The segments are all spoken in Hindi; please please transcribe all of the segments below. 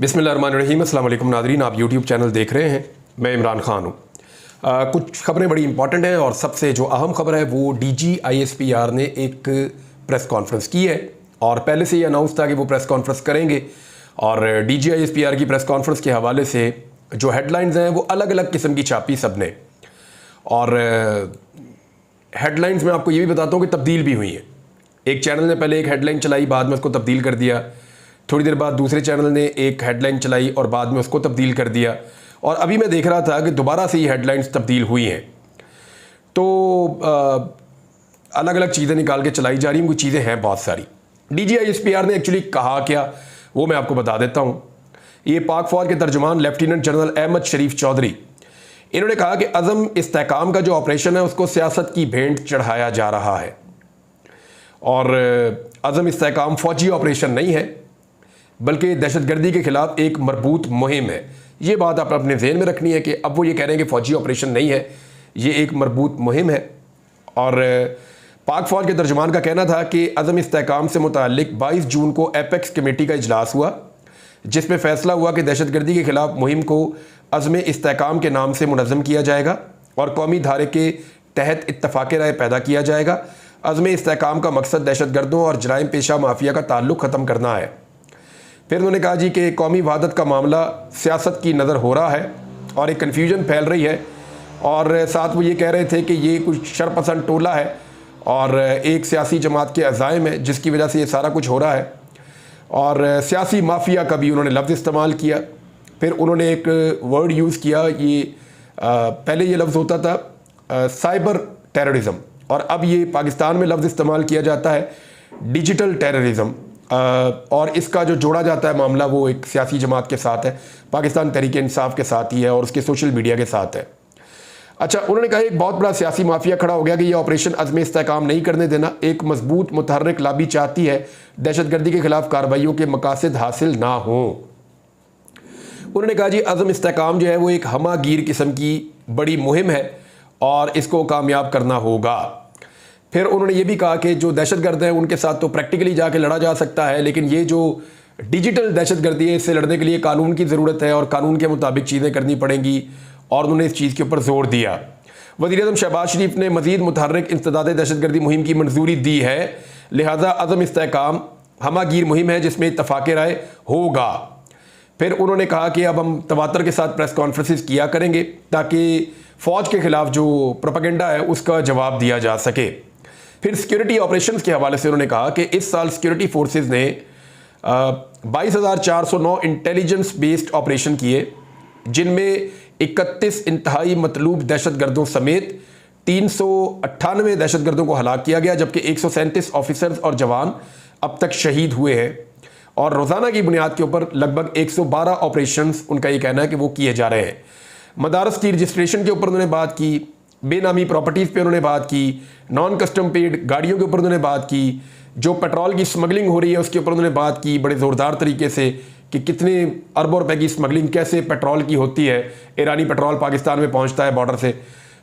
बिस्मिल्लाहिर्रहमानिर्रहीम। अस्सलाम वालेकुम नाज़रीन, आप यूट्यूब चैनल देख रहे हैं। मैं इमरान ख़ान हूँ। कुछ खबरें बड़ी इंपॉर्टेंट हैं और सबसे जो अहम खबर है वो DGISPR ने एक प्रेस कॉन्फ्रेंस की है और पहले से ही अनाउंस था कि वो प्रेस कॉन्फ्रेंस करेंगे। और DGISPR की प्रेस कॉन्फ्रेंस के हवाले से जो हेडलाइंस हैं वो अलग अलग किस्म की छापी सब ने। और हेडलाइंस में आपको ये भी बताता हूँ कि तब्दील भी हुई हैं। एक चैनल ने पहले एक हेडलाइन चलाई, बाद में उसको तब्दील कर दिया। थोड़ी देर बाद दूसरे चैनल ने एक हेडलाइन चलाई और बाद में उसको तब्दील कर दिया। और अभी मैं देख रहा था कि दोबारा से ये हेडलाइंस तब्दील हुई हैं। तो अलग अलग चीज़ें निकाल के चलाई जा रही हैं, कुछ चीज़ें हैं बहुत सारी। DGISPR ने एक्चुअली कहा क्या वो मैं आपको बता देता हूँ। ये पाक फ़ौज के तर्जुमान लेफ्टिनेंट जनरल अहमद शरीफ चौधरी, इन्होंने कहा कि अज़म इस्तेहकाम का जो ऑपरेशन है उसको सियासत की भेंट चढ़ाया जा रहा है और अज़म इस्तेहकाम फ़ौजी ऑपरेशन नहीं है बल्कि दहशतगर्दी के ख़िलाफ़ एक मरबूत मुहिम है। ये बात आप अपने जहन में रखनी है कि अब वो ये कह रहे हैं कि फ़ौजी ऑपरेशन नहीं है, ये एक मरबूत मुहिम है। और पाक फ़ौज के तर्जुमान का कहना था कि अज़म इस्तेहकाम से मुताल्लिक़ 22 जून को एपेक्स कमेटी का इजलास हुआ जिसमें फ़ैसला हुआ कि दहशतगर्दी के ख़िलाफ़ मुहिम को अज़म इस्तेहकाम के नाम से मुनज़्ज़म किया जाएगा और कौमी धारे के तहत इत्तफ़ाक़ राय पैदा किया जाएगा। अज़म इस्तेहकाम का मकसद दहशतगर्दों और जराइम पेशा माफिया का ताल्लुक़ ख़त्म करना है। फिर उन्होंने कहा जी कि कौमी वहादत का मामला सियासत की नज़र हो रहा है और एक कन्फ्यूजन फैल रही है। और साथ वो ये कह रहे थे कि ये कुछ शरपसंद टोला है और एक सियासी जमात के अज़ाइम है जिसकी वजह से ये सारा कुछ हो रहा है। और सियासी माफिया का भी उन्होंने लफ्ज़ इस्तेमाल किया। फिर उन्होंने एक वर्ड यूज़ किया, ये पहले ये लफ्ज़ होता था साइबर टेररिज्म और अब ये पाकिस्तान में लफ्ज़ इस्तेमाल किया जाता है डिजिटल टेररिज्म। और इसका जो जोड़ा जाता है मामला वो एक सियासी जमात के साथ है, पाकिस्तान तहरीक इंसाफ के साथ ही है और उसके सोशल मीडिया के साथ है। अच्छा, उन्होंने कहा एक बहुत बड़ा सियासी माफिया खड़ा हो गया कि ये ऑपरेशन अज़्म इस्तेहकाम नहीं करने देना। एक मजबूत मुतहर्रिक लाबी चाहती है दहशतगर्दी के खिलाफ कार्रवाइयों के मकासद हासिल ना हो। उन्होंने कहा जी अज़्म इस्तेहकाम जो है वो एक हमागीर किस्म की बड़ी मुहिम है और इसको कामयाब करना होगा। फिर उन्होंने ये भी कहा कि जो दहशतगर्द हैं उनके साथ तो प्रैक्टिकली जाके लड़ा जा सकता है, लेकिन ये जो डिजिटल दहशतगर्दी है इससे लड़ने के लिए कानून की ज़रूरत है और कानून के मुताबिक चीज़ें करनी पड़ेंगी। और उन्होंने इस चीज़ के ऊपर जोर दिया। वज़ीर-ए-आज़म शहबाज शरीफ ने मज़ीद मुतहर्रिक इंसदाद दहशतगर्दी मुहिम की मंजूरी दी है, लिहाजा अज़म इस्तेहकाम हमागीर मुहिम है जिसमें इत्तफ़ाक़ राय होगा। फिर उन्होंने कहा कि अब हम तवातर के साथ प्रेस कॉन्फ्रेंसेस किया करेंगे ताकि फ़ौज के ख़िलाफ़ जो प्रोपेगेंडा है उसका जवाब दिया जा सके। फिर सिक्योरिटी ऑपरेशंस के हवाले से उन्होंने कहा कि इस साल सिक्योरिटी फोर्सेस ने 22,409 इंटेलिजेंस बेस्ड ऑपरेशन किए जिनमें 31 इंतहाई मतलूब दहशतगर्दों समेत 398 दहशतगर्दों को हलाक किया गया, जबकि 137 ऑफिसर्स और जवान अब तक शहीद हुए हैं। और रोज़ाना की बुनियाद के ऊपर लगभग 112 ऑपरेशंस उनका ये कहना है कि वो किए जा रहे हैं। मदारस की रजिस्ट्रेशन के ऊपर उन्होंने बात की, बेनामी प्रॉपर्टीज़ पे उन्होंने बात की, नॉन कस्टम पेड गाड़ियों के ऊपर उन्होंने बात की, जो पेट्रोल की स्मगलिंग हो रही है उसके ऊपर उन्होंने बात की बड़े ज़ोरदार तरीके से कि कितने अरबों रुपए की स्मगलिंग कैसे पेट्रोल की होती है, ईरानी पेट्रोल पाकिस्तान में पहुंचता है बॉर्डर से।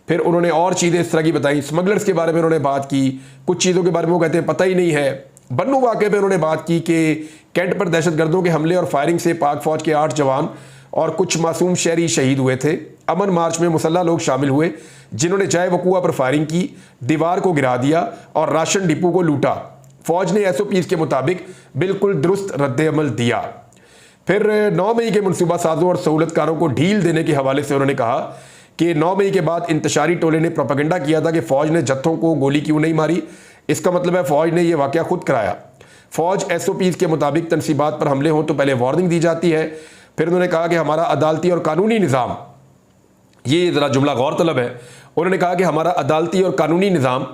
फिर उन्होंने और चीज़ें इस तरह की बताई, स्मगलर्स के बारे में उन्होंने बात की, कुछ चीज़ों के बारे में वो कहते हैं पता ही नहीं है। बन्नू वाक़े पे उन्होंने बात की कि कैंट पर दहशतगर्दों के हमले और फायरिंग से पाक फ़ौज के 8 जवान और कुछ मासूम शहरी शहीद हुए थे। अमन मार्च में मुसल्लह लोग शामिल हुए जिन्होंने जाए वकूआ पर फायरिंग की, दीवार को गिरा दिया और राशन डिपो को लूटा। फ़ौज ने SOPs के मुताबिक बिल्कुल दुरुस्त रद्द-ए-अमल दिया। फिर 9 मई के मनसूबा साजों और सहूलतकारों को ढील देने के हवाले से उन्होंने कहा कि 9 मई के बाद इंतशारी टोले ने प्रोपेगेंडा किया था कि फ़ौज ने जत्थों को गोली क्यों नहीं मारी। इसका मतलब है फ़ौज ने यह वाक़या खुद कराया। फ़ौज SOPs के मुताबिक तनसीबात पर हमले हों तो पहले वार्निंग दी जाती है। फिर उन्होंने कहा कि हमारा अदालती और कानूनी निज़ाम, ये ज़रा जुमला गौरतलब है, उन्होंने कहा कि हमारा अदालती और कानूनी निज़ाम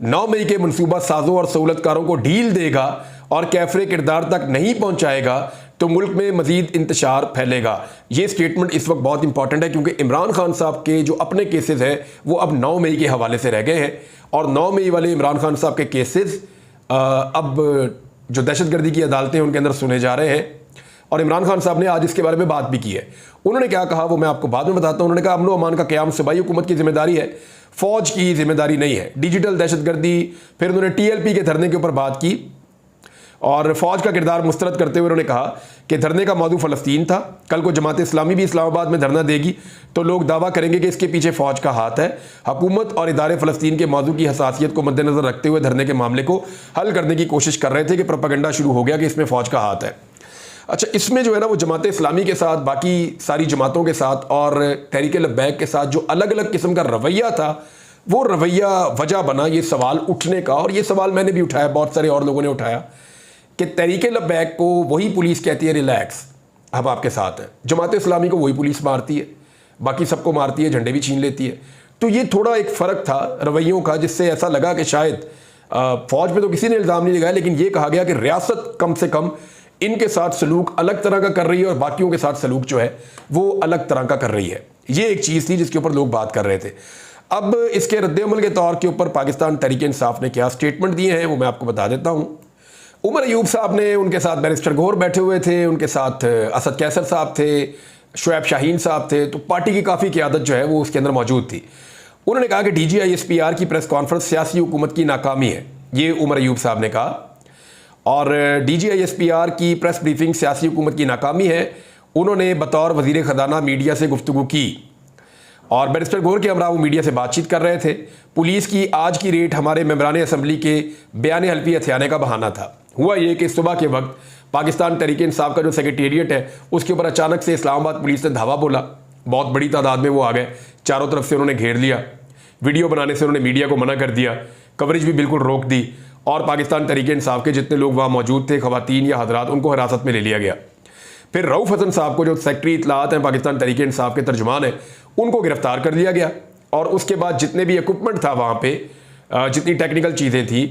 9 मई के मनसूबा साजों और सहूलतकारों को ढील देगा और कैफरे किरदार तक नहीं पहुंचाएगा तो मुल्क में मजीद इंतशार फैलेगा। ये स्टेटमेंट इस वक्त बहुत इंपॉर्टेंट है क्योंकि इमरान खान साहब के जो अपने केसेस हैं वो अब 9 मई के हवाले से रह गए हैं और 9 मई वाले इमरान खान साहब के केसेस अब जो दहशतगर्दी की अदालतें हैं उनके अंदर सुने जा रहे हैं। और इमरान खान साहब ने आज इसके बारे में बात भी की है। उन्होंने क्या कहा वो मैं आपको बाद में बताता हूँ। उन्होंने कहा अमन व अमान का क़याम सूबाई हुकूमत की जिम्मेदारी है, फ़ौज की जिम्मेदारी नहीं है। डिजिटल दहशतगर्दी, फिर उन्होंने TLP के धरने के ऊपर बात की और फ़ौज का किरदार मुस्तरद करते हुए उन्होंने कहा कि धरने का मौजू फ़लस्तीन था। कल को जमात इस्लामी भी इस्लामाबाद में धरना देगी तो लोग दावा करेंगे कि इसके पीछे फ़ौज का हाथ है। हुकूमत और इदारे फ़लस्तीन के मौजू की हसासियत को मद्देनज़र रखते हुए धरने के मामले को हल करने की कोशिश कर रहे थे कि प्रोपेगेंडा शुरू हो गया कि इसमें फ़ौज का हाथ है। अच्छा, इसमें जो है ना वो जमात इस्लामी के साथ, बाकी सारी जमातों के साथ और तहरीक लब्बैक के साथ जो अलग अलग किस्म का रवैया था, वो रवैया वजह बना ये सवाल उठने का। और ये सवाल मैंने भी उठाया, बहुत सारे और लोगों ने उठाया कि तहरीक लब्बैक को वही पुलिस कहती है रिलैक्स, हम आपके साथ हैं। जमात इस्लामी को वही पुलिस मारती है, बाकी सबको मारती है, झंडे भी छीन लेती है। तो ये थोड़ा एक फ़र्क था रवैयों का, जिससे ऐसा लगा कि शायद फ़ौज पे तो किसी ने इल्ज़ाम नहीं लगाया, लेकिन ये कहा गया कि रियासत कम से कम इनके साथ सलूक अलग तरह का कर रही है और बाकियों के साथ सलूक जो है वो अलग तरह का कर रही है। ये एक चीज़ थी जिसके ऊपर लोग बात कर रहे थे। अब इसके रद्द-ए-अमल के तौर के ऊपर पाकिस्तान तहरीक इंसाफ ने क्या स्टेटमेंट दिए हैं वो मैं आपको बता देता हूँ। उमर अयूब साहब ने, उनके साथ बैरिस्टर गौहर बैठे हुए थे, उनके साथ असद कैसर साहब थे, शुएब शाहीन साहब थे, तो पार्टी की काफ़ी क़यादत जो है वो उसके अंदर मौजूद थी। उन्होंने कहा कि DGISPR की प्रेस कॉन्फ्रेंस सियासी हुकूमत की नाकामी है, ये उमर अयूब साहब ने कहा। और DGISPR की प्रेस ब्रीफिंग सियासी हुकूमत की नाकामी है। उन्होंने बतौर वज़ीर ख़जाना मीडिया से गुफ्तगू की और बैरिस्टर गौहर के हमरा वो मीडिया से बातचीत कर रहे थे। पुलिस की आज की रेट हमारे मेंबरान असम्बली के बयान हल्फी हथियाने का बहाना था। हुआ ये कि सुबह के वक्त पाकिस्तान तहरीक इंसाफ का जो सेक्रेटेरिएट है उसके ऊपर अचानक से इस्लामाबाद पुलिस ने धावा बोला। बहुत बड़ी तादाद में वो आ गए, चारों तरफ से उन्होंने घेर लिया, वीडियो बनाने से उन्होंने मीडिया को मना कर दिया, कवरेज भी बिल्कुल रोक दी और पाकिस्तान तहरीक इंसाफ के जितने लोग वहाँ मौजूद थे, ख़वातीन या हजरात, उनको हिरासत में ले लिया गया। फिर रऊफ़ हसन साहब को, जो सेक्रेटरी इत्तलात हैं पाकिस्तान तहरीक इंसाफ के तर्जुमान हैं, उनको गिरफ्तार कर लिया गया। और उसके बाद जितने भी इक्विपमेंट था वहाँ पे, जितनी टेक्निकल चीज़ें थी,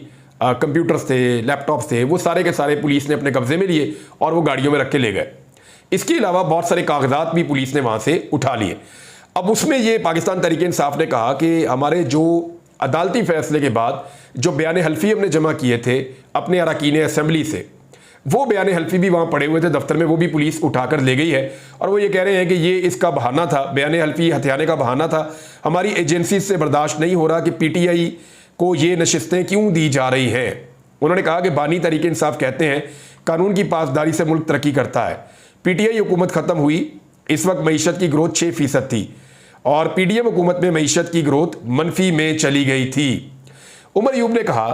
कंप्यूटर्स थे, लैपटॉप्स थे, वो सारे के सारे पुलिस ने अपने कब्जे में लिए और वो गाड़ियों में रख के ले गए। इसके अलावा बहुत सारे कागजात भी पुलिस ने वहाँ से उठा लिए। अब उसमें ये पाकिस्तान तहरीक इंसाफ ने कहा कि हमारे जो अदालती फैसले के बाद जो बयान हल्फी हमने जमा किए थे अपने अरकान असम्बली से, वो बयान हल्फी भी वहाँ पड़े हुए थे दफ्तर में, वो भी पुलिस उठाकर ले गई है। और वो ये कह रहे हैं कि ये इसका बहाना था, बयान हल्फी हथियाने का बहाना था। हमारी एजेंसी से बर्दाश्त नहीं हो रहा कि PTI को ये नशिस्तें क्यों दी जा रही हैं। उन्होंने कहा कि बानी तहरीक इंसाफ कहते हैं कानून की पासदारी से मुल्क तरक्की करता है। PTI हुकूमत ख़त्म हुई, इस वक्त मईशत की ग्रोथ 6% थी और PDM हुकूमत में मईशत की ग्रोथ मनफी में चली गई थी। उमर अयूब ने कहा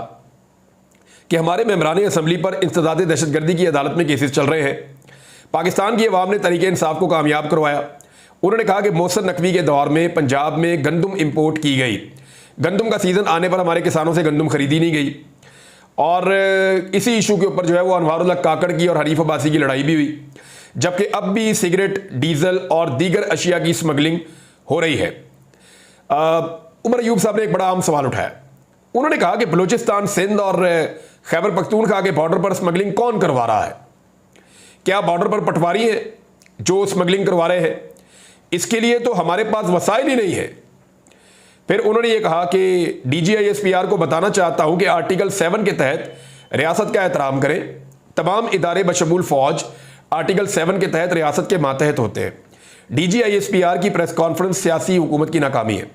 कि हमारे मेंबरान असम्बली पर इंसदाद दहशतगर्दी की अदालत में केसेस चल रहे हैं। पाकिस्तान की अवाम ने तहरीक इंसाफ को कामयाब करवाया। उन्होंने कहा कि मोहसिन नकवी के दौर में पंजाब में गंदम इंपोर्ट की गई, गंदम का सीज़न आने पर हमारे किसानों से गंदम खरीदी नहीं गई और इसी इशू के ऊपर जो है वो अनवारुल्लाह काकड़ की और हनीफ अब्बासी की लड़ाई भी हुई। जबकि अब भी सिगरेट, डीजल और दीगर अशिया की स्मगलिंग हो रही है। उमर अयूब साहब ने एक बड़ा आम सवाल उठाया। उन्होंने कहा कि बलूचिस्तान, सिंध और खैबर पख्तूनख्वा के बॉर्डर पर स्मगलिंग कौन करवा रहा है? क्या बॉर्डर पर पटवारी हैं जो स्मगलिंग करवा रहे हैं? इसके लिए तो हमारे पास वसाइल ही नहीं है। फिर उन्होंने ये कहा कि DGISPR को बताना चाहता हूं कि आर्टिकल 7 के तहत रियासत का एहतराम करें। तमाम इदारे बशमूल फौज आर्टिकल 7 के तहत रियासत के मातहत होते हैं। DGISPR की प्रेस कॉन्फ्रेंस सियासी हुकूमत की नाकामी है।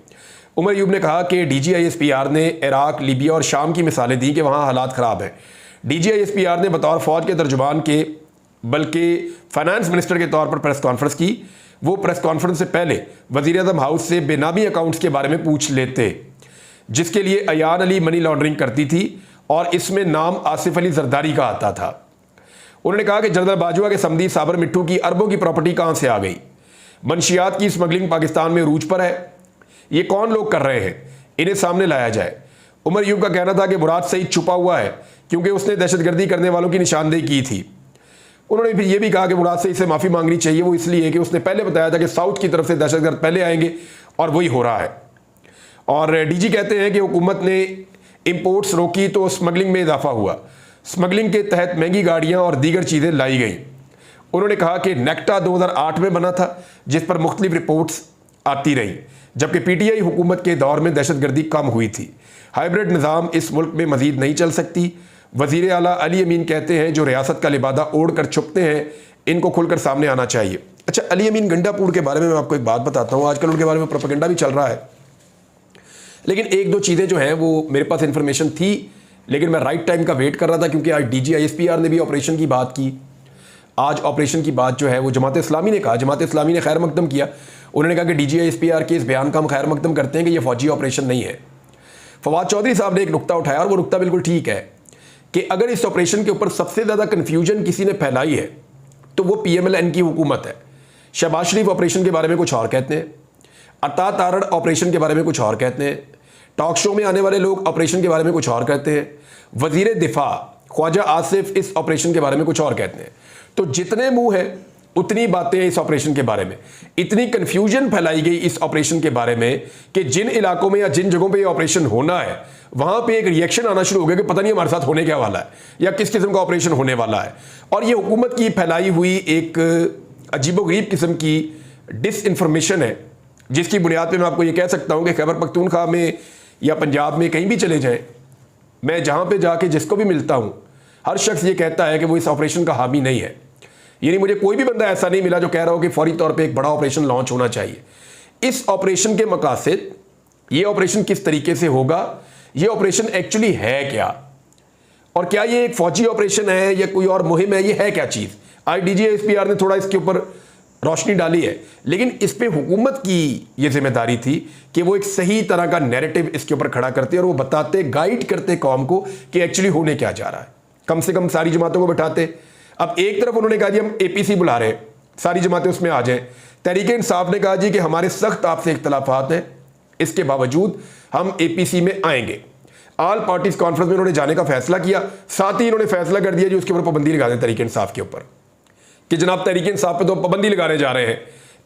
उमर अयूब ने कहा कि DGISPR ने इराक, लीबिया और शाम की मिसालें दी कि वहाँ हालात ख़राब हैं। DGISPR ने बतौर फ़ौज के तर्जुमान के बल्कि फाइनेंस मिनिस्टर के तौर पर प्रेस कॉन्फ्रेंस की। वो प्रेस कॉन्फ्रेंस से पहले वज़ीर आज़म हाउस से बेनामी अकाउंट्स के बारे में पूछ लेते, जिसके लिए अयान अली मनी लॉन्ड्रिंग करती थी और इसमें नाम आसिफ अली जरदारी का आता था। उन्होंने कहा कि जनरल बाजवा के समधी साबर मिट्टू की अरबों की प्रॉपर्टी कहाँ से आ गई? मनशियात की स्मगलिंग पाकिस्तान में रूज पर है। ये कौन लोग कर रहे हैं? इन्हें सामने लाया जाए। उमर अयूब का कहना था कि मुराद सईद छुपा हुआ है क्योंकि उसने दहशतगर्दी करने वालों की निशानदेही की थी। उन्होंने फिर यह भी कहा कि मुराद सईद से माफ़ी मांगनी चाहिए, वो इसलिए कि उसने पहले बताया था कि साउथ की तरफ से दहशतगर्द पहले आएंगे और वही हो रहा है। और DG कहते हैं कि हुकूमत ने इंपोर्ट्स रोकी तो स्मगलिंग में इजाफा हुआ। स्मगलिंग के तहत महंगी गाड़ियाँ और दीगर चीज़ें लाई गई। उन्होंने कहा कि नेक्टा 2008 में बना था जिस पर मुख्तलिफ रिपोर्ट्स आती रही, जबकि PTI हुकूमत के दौर में दहशतगर्दी कम हुई थी। हाइब्रिड निज़ाम इस मुल्क में मजीद नहीं चल सकती। वज़ीर आला अली अमीन कहते हैं जो रियासत का लिबादा ओढ़ कर छुपते हैं इनको खुलकर सामने आना चाहिए। अच्छा, अली अमीन गंडापुर के बारे में मैं आपको एक बात बताता हूँ। आजकल उनके बारे में प्रोपेगेंडा भी चल रहा है, लेकिन एक दो चीज़ें जो हैं वो मेरे पास इंफॉर्मेशन थी लेकिन मैं राइट टाइम का वेट कर रहा था, क्योंकि आज DGISPR ने भी ऑपरेशन की बात की। आज ऑपरेशन की बात जो है वो जमात इस्लामी ने कहा, जमात इस्लामी ने खैर मकदम किया। उन्होंने कहा कि DGISPR के इस बयान का हम खैर मकदम करते हैं कि ये फौजी ऑपरेशन नहीं है। फवाद चौधरी साहब ने एक नुक्ता उठाया और वो नुक्ता बिल्कुल ठीक है कि अगर इस ऑपरेशन के ऊपर सबसे ज़्यादा कन्फ्यूजन किसी ने फैलाई है तो वो PMLN की हुकूमत है। शहबाज शरीफ ऑपरेशन के बारे में कुछ और कहते हैं, अता तारड़ ऑपरेशन के बारे में कुछ और कहते हैं, टॉक शो में आने वाले लोग ऑपरेशन के बारे में कुछ और कहते हैं, वजीर दिफा ख्वाजा आसिफ इस ऑपरेशन के बारे में कुछ और कहते हैं। तो जितने मुंह है उतनी बातें इस ऑपरेशन के बारे में। इतनी कन्फ्यूजन फैलाई गई इस ऑपरेशन के बारे में कि जिन इलाकों में या जिन जगहों पे ये ऑपरेशन होना है वहां पे एक रिएक्शन आना शुरू हो गया कि पता नहीं हमारे साथ होने क्या वाला है या किस किस्म का ऑपरेशन होने वाला है। और ये हुकूमत की फैलाई हुई एक अजीबोगरीब किस्म की डिस इन्फॉर्मेशन है, जिसकी बुनियाद पर मैं आपको ये कह सकता हूँ कि खैबर पख्तूनख्वा में या पंजाब में कहीं भी चले जाएं, मैं जहाँ पे जाके जिसको भी मिलता हूँ हर शख्स ये कहता है कि वो इस ऑपरेशन का हामी नहीं है। यानी मुझे कोई भी बंदा ऐसा नहीं मिला जो कह रहा हो कि फौरी तौर पे एक बड़ा ऑपरेशन लॉन्च होना चाहिए। इस ऑपरेशन के मकासद, ये ऑपरेशन किस तरीके से होगा, ये ऑपरेशन एक्चुअली है क्या, और क्या ये एक फौजी ऑपरेशन है या कोई और मुहिम है, ये है क्या चीज़। आज DGISPR ने थोड़ा इसके ऊपर रोशनी डाली है, लेकिन इस पे हुकूमत की ये जिम्मेदारी थी कि वो एक सही तरह का नैरेटिव इसके ऊपर खड़ा करते और वो बताते, गाइड करते कौम को कि एक्चुअली होने क्या जा रहा है। कम से कम सारी जमातों को बैठाते। अब एक तरफ उन्होंने कहा जी हम APC बुला रहे हैं, सारी जमातें उसमें आ जाएं। तहरीक इंसाफ ने कहा जी कि हमारे सख्त आपसे इख्तलाफात हैं, इसके बावजूद हम APC में आएंगे। ऑल पार्टीज कॉन्फ्रेंस में उन्होंने जाने का फैसला किया। साथ ही इन्होंने फैसला कर दिया जी उसके ऊपर पाबंदी लगा दें तहरीक इंसाफ के ऊपर, कि जनाब तहरीक इंसाफ पे तो पाबंदी लगाने जा रहे हैं,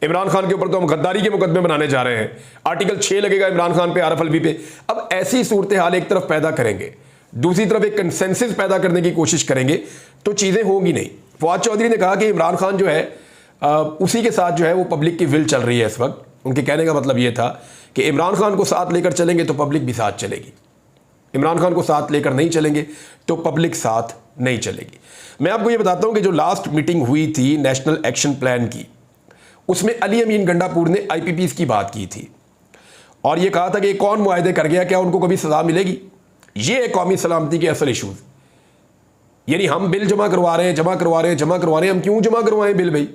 इमरान खान के ऊपर तो हम गद्दारी के मुकदमे बनाने जा रहे हैं, आर्टिकल 6 लगेगा इमरान खान पे, आरफ अलवी पे। अब ऐसी सूरत हाल एक तरफ पैदा करेंगे, दूसरी तरफ एक कंसेंसस पैदा करने की कोशिश करेंगे, तो चीज़ें होंगी नहीं। फवाद चौधरी ने कहा कि इमरान खान जो है उसी के साथ जो है वो पब्लिक की विल चल रही है इस वक्त। उनके कहने का मतलब ये था कि इमरान खान को साथ लेकर चलेंगे तो पब्लिक भी साथ चलेगी, इमरान खान को साथ लेकर नहीं चलेंगे तो पब्लिक साथ नहीं चलेगी। मैं आपको ये बताता हूँ कि जो लास्ट मीटिंग हुई थी नेशनल एक्शन प्लान की, उसमें अली अमीन गंडापुर ने IPPs की बात की थी और ये कहा था कि कौन मुआहदे कर गया, क्या उनको कभी सजा मिलेगी। ये है कौमी सलामती के असल इशूज़। यानी हम बिल जमा करवा रहे हैं, हम क्यों जमा करवाएं बिल भाई।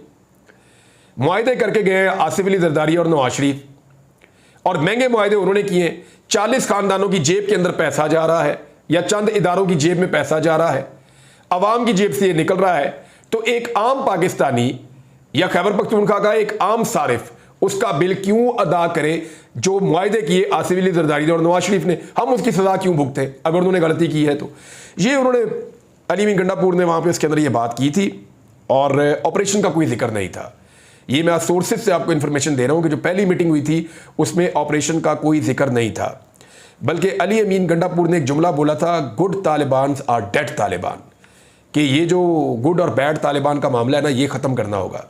मुआहदे करके गए आसिफ अली जरदारी और नवाज शरीफ, और महंगे मुआहदे उन्होंने किए। 40 खानदानों की जेब के अंदर पैसा जा रहा है या चंद इदारों की जेब में पैसा जा रहा है, अवाम की जेब से ये निकल रहा है। तो एक आम पाकिस्तानी या खैबर पख्तूनख्वा का एक आम सारिफ उसका बिल क्यों अदा करे जो मुआहदे किए आसिफ अली जरदारी और नवाज शरीफ ने, हम उसकी सजा क्यों भुगते अगर उन्होंने गलती की है। तो ये उन्होंने अली अमीन गंडापुर ने वहाँ पे उसके अंदर ये बात की थी और ऑपरेशन का कोई जिक्र नहीं था। ये मैं सोर्सेज से आपको इन्फॉर्मेशन दे रहा हूँ कि जो पहली मीटिंग हुई थी उसमें ऑपरेशन का कोई जिक्र नहीं था, बल्कि अली अमीन गंडापुर ने एक जुमला बोला था, good Taliban are dead Taliban, कि ये जो गुड और बैड तालिबान का मामला है ना, ये ख़त्म करना होगा।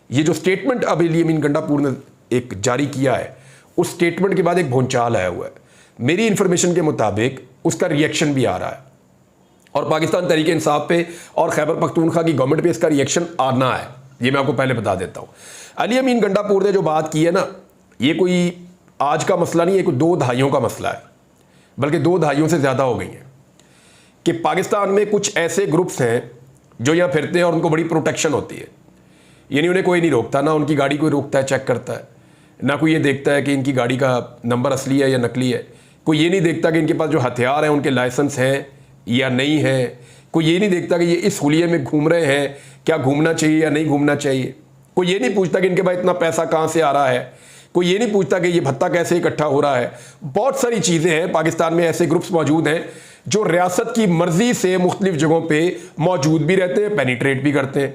ये जो स्टेटमेंट अब अली अमीन गंडापुर ने एक जारी किया है, उस स्टेटमेंट के बाद एक भूंचाल आया हुआ है। मेरी इन्फॉर्मेशन के मुताबिक उसका रिएक्शन भी आ रहा है और पाकिस्तान तहरीक इंसाफ पे और खैबर पख्तूनख्वा की गवर्नमेंट पे इसका रिएक्शन आना है, ये मैं आपको पहले बता देता हूँ। अली अमीन गंडापुर ने जो बात की है ना, ये कोई आज का मसला नहीं है, कोई 2 दहाइयों का मसला है, बल्कि 2 दहाइयों से ज़्यादा हो गई हैं कि पाकिस्तान में कुछ ऐसे ग्रुप्स हैं जो यहाँ फिरते हैं और उनको बड़ी प्रोटेक्शन होती है। यानी उन्हें कोई नहीं रोकता, ना उनकी गाड़ी कोई रोकता है, चेक करता है, ना कोई ये देखता है कि इनकी गाड़ी का नंबर असली है या नकली है, कोई ये नहीं देखता कि इनके पास जो हथियार हैं उनके लाइसेंस हैं या नहीं है, कोई ये नहीं देखता कि ये इस हुलिये में घूम रहे हैं, क्या घूमना चाहिए या नहीं घूमना चाहिए, कोई ये नहीं पूछता कि इनके पास इतना पैसा कहाँ से आ रहा है, कोई ये नहीं पूछता कि ये भत्ता कैसे इकट्ठा हो रहा है। बहुत सारी चीज़ें हैं, पाकिस्तान में ऐसे ग्रुप्स मौजूद हैं जो रियासत की मर्जी से मुख्तलिफ जगहों पर मौजूद भी रहते हैं, पेनिट्रेट भी करते हैं,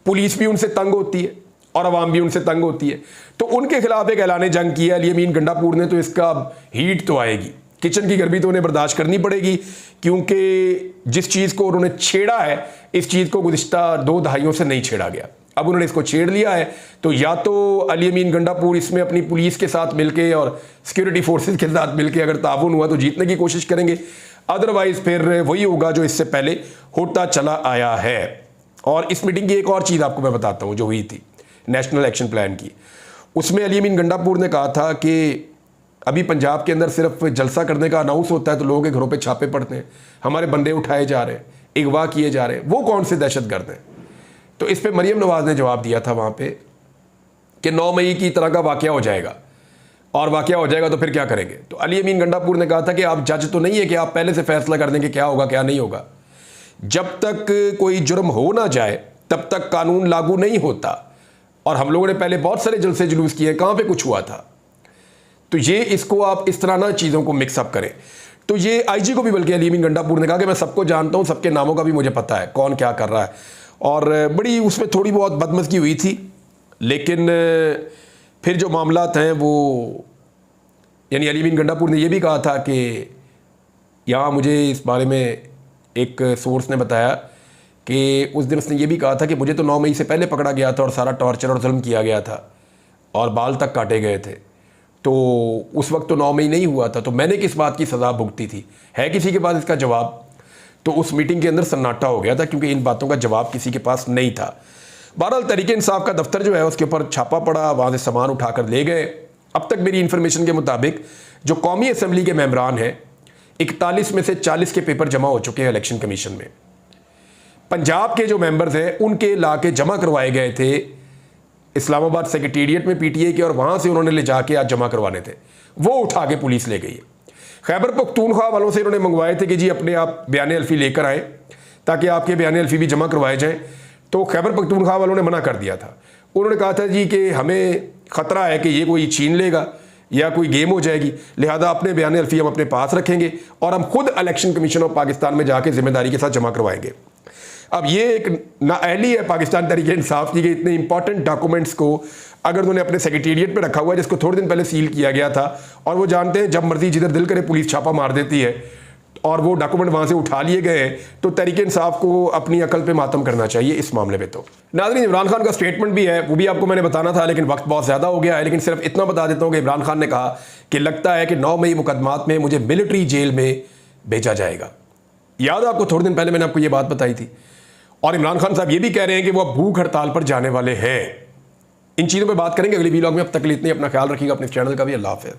पुलिस भी उनसे तंग होती है और अवाम भी उनसे तंग होती है। तो उनके खिलाफ एक ऐलान जंग किया अली अमीन गंडापुर ने। तो इसका हीट तो आएगी, किचन की गर्मी तो उन्हें बर्दाश्त करनी पड़ेगी, क्योंकि जिस चीज़ को उन्होंने छेड़ा है, इस चीज़ को गुज़िश्ता 2 दहाइयों से नहीं छेड़ा गया। अब उन्होंने इसको छेड़ लिया है, तो या तो अली अमीन गंडापुर इसमें अपनी पुलिस के साथ मिलके और सिक्योरिटी फोर्सेस के साथ मिलके अगर ताउन हुआ तो जीतने की कोशिश करेंगे, अदरवाइज फिर वही होगा जो इससे पहले होता चला आया है। और इस मीटिंग की एक और चीज़ आपको मैं बताता हूँ जो हुई थी नेशनल एक्शन प्लान की। उसमें अली अमीन गंडापुर ने कहा था कि अभी पंजाब के अंदर सिर्फ जलसा करने का अनाउंस होता है तो लोगों के घरों पे छापे पड़ते हैं, हमारे बंदे उठाए जा रहे हैं, अगवा किए जा रहे हैं। वो कौन से दहशतगर्द हैं? तो इस पे मरियम नवाज ने जवाब दिया था वहाँ पे कि 9 मई की तरह का वाक़या हो जाएगा, और वाक़या हो जाएगा तो फिर क्या करेंगे? तो अली अमीन गंडापुर ने कहा था कि आप जज तो नहीं है कि आप पहले से फैसला कर दें कि क्या होगा क्या नहीं होगा। जब तक कोई जुर्म हो ना जाए तब तक कानून लागू नहीं होता। और हम लोगों ने पहले बहुत सारे जलसे जुलूस किए, कहाँ पे कुछ हुआ था? तो ये इसको आप इस तरह ना चीज़ों को मिक्सअप करें। तो ये आईजी को भी बल्कि अली अमीन गंडापुर ने कहा कि मैं सबको जानता हूँ, सबके नामों का भी मुझे पता है कौन क्या कर रहा है। और बड़ी उसमें थोड़ी बहुत बदमज़गी हुई थी, लेकिन फिर जो मामलात हैं वो, यानी अली अमीन गंडापुर ने यह भी कहा था कि यहाँ मुझे इस बारे में एक सोर्स ने बताया कि उस दिन उसने ये भी कहा था कि मुझे तो 9 मई से पहले पकड़ा गया था और सारा टॉर्चर और जुल्म किया गया था और बाल तक काटे गए थे, तो उस वक्त तो 9 मई नहीं हुआ था, तो मैंने किस बात की सज़ा भुगती थी? है किसी के पास इसका जवाब? तो उस मीटिंग के अंदर सन्नाटा हो गया था क्योंकि इन बातों का जवाब किसी के पास नहीं था। बहरहाल तहरीक इंसाफ का दफ्तर जो है उसके ऊपर छापा पड़ा, वहाँ से सामान उठाकर ले गए। अब तक मेरी इन्फॉर्मेशन के मुताबिक जो कौमी असम्बली के मेंबरान हैं 41 में से 40 के पेपर जमा हो चुके हैं इलेक्शन कमीशन में। पंजाब के जो मेंबर्स हैं उनके ला के जमा करवाए गए थे इस्लामाबाद सेक्रेटेरिएट में पीटीए के, और वहाँ से उन्होंने ले जाके आज जमा करवाने थे, वो उठा के पुलिस ले गई है। खैबर पख्तूनख्वा वालों से इन्होंने मंगवाए थे कि जी अपने आप बयान अल्फी लेकर आए ताकि आपके बयान अल्फी भी जमा करवाए जाएँ, तो खैबर पख्तूनख्वा वालों ने मना कर दिया था। उन्होंने कहा था जी कि हमें ख़तरा है कि ये कोई छीन लेगा या कोई गेम हो जाएगी, लिहाजा अपने बयान अल्फी हम अपने पास रखेंगे और हम खुद इलेक्शन कमीशन ऑफ पाकिस्तान में जाके जिम्मेदारी के साथ जमा करवाएंगे। अब ये एक नाअहली है पाकिस्तान तहरीक इंसाफ की कि इतने इंपॉर्टेंट डॉक्यूमेंट्स को अगर उन्होंने अपने सेक्रेटेरिएट पे रखा हुआ है जिसको थोड़े दिन पहले सील किया गया था, और वो जानते हैं जब मर्जी जिधर दिल करे पुलिस छापा मार देती है, और वो डॉक्यूमेंट वहाँ से उठा लिए गए हैं, तो तहरीक इंसाफ को अपनी अकल पे मातम करना चाहिए इस मामले में। तो नाज़रीन, इमरान खान का स्टेटमेंट भी है, वो भी आपको मैंने बताना था लेकिन वक्त बहुत ज़्यादा हो गया है, लेकिन सिर्फ इतना बता देता हूँ कि इमरान खान ने कहा कि लगता है कि 9 मई मुकदमात में मुझे मिलिट्री जेल में भेजा जाएगा। याद है आपको, थोड़े दिन पहले मैंने आपको ये बात बताई थी। और इमरान खान साहब ये भी कह रहे हैं कि वो अब भूख हड़ताल पर जाने वाले हैं। इन चीज़ों पे बात करेंगे अगली वीलॉग में। अब तक के लिए इतने, अपना ख्याल रखिएगा, अपने चैनल का भी। अल्लाह हाफ़िज़।